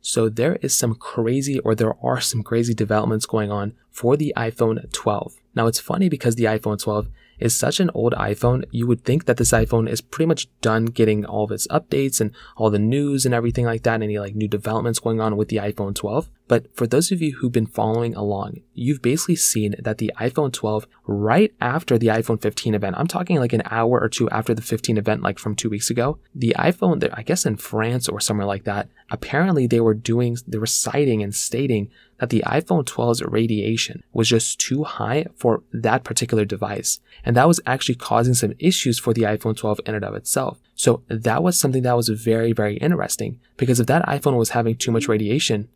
So there is some crazy, or there are some crazy developments going on for the iPhone 12. Now it's funny because the iPhone 12 is such an old iPhone. You would think that this iPhone is pretty much done getting all of its updates and all the news and everything like that, any like new developments going on with the iPhone 12. But for those of you who've been following along, you've basically seen that the iPhone 12, right after the iPhone 15 event, I'm talking like an hour or two after the 15 event, like from 2 weeks ago, the iPhone, I guess in France or somewhere like that, apparently they were citing and stating that the iPhone 12's radiation was just too high for that particular device. And that was actually causing some issues for the iPhone 12 in and of itself. So that was something that was very, very interesting, because if that iPhone was having too much radiation,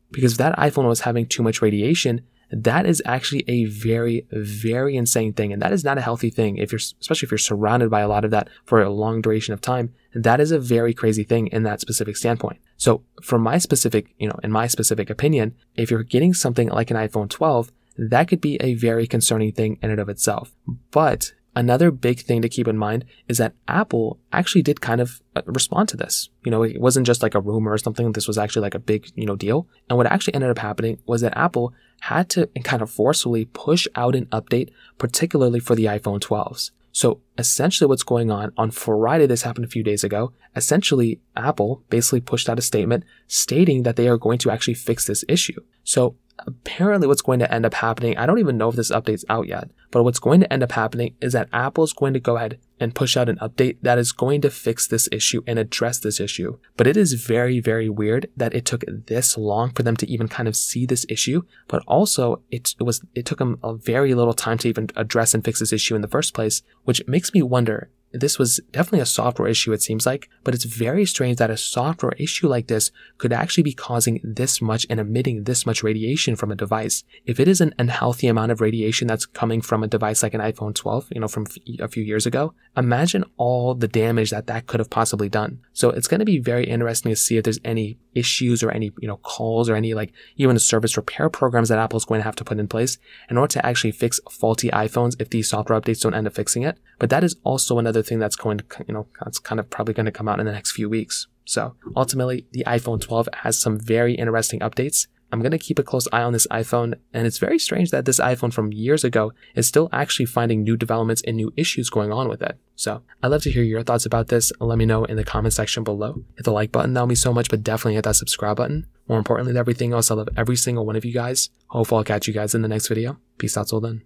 that is actually a very, very insane thing. And that is not a healthy thing especially if you're surrounded by a lot of that for a long duration of time. That is a very crazy thing in that specific standpoint. So from my specific, in my specific opinion, if you're getting something like an iPhone 12, that could be a very concerning thing in and of itself. But another big thing to keep in mind is that Apple actually did kind of respond to this. It wasn't just like a rumor or something. This was actually like a big, deal. And what actually ended up happening was that Apple had to kind of forcefully push out an update, particularly for the iPhone 12s. So essentially what's going on Friday, this happened a few days ago, essentially Apple basically pushed out a statement stating that they are going to actually fix this issue. So apparently what's going to end up happening, I don't even know if this update's out yet, but what's going to end up happening is that Apple's going to go ahead and push out an update that is going to fix this issue and address this issue. But it is very, very weird that it took this long for them to even kind of see this issue, but also it took them a very little time to even address and fix this issue in the first place, which makes me wonder. This was definitely a software issue, it seems like, but it's very strange that a software issue like this could actually be causing this much and emitting this much radiation from a device. If it is an unhealthy amount of radiation that's coming from a device like an iPhone 12, from a few years ago, imagine all the damage that could have possibly done. So it's going to be very interesting to see if there's any issues or any, calls or any even service repair programs that Apple's going to have to put in place in order to actually fix faulty iPhones if these software updates don't end up fixing it. But that is also another thing that's going to, that's kind of probably going to come out in the next few weeks. So ultimately, the iPhone 12 has some very interesting updates. I'm going to keep a close eye on this iPhone, and it's very strange that this iPhone from years ago is still actually finding new developments and new issues going on with it. So I'd love to hear your thoughts about this. Let me know in the comment section below. Hit the like button, that would mean so much, but definitely hit that subscribe button. More importantly than everything else, I love every single one of you guys. Hopefully I'll catch you guys in the next video. Peace out till then.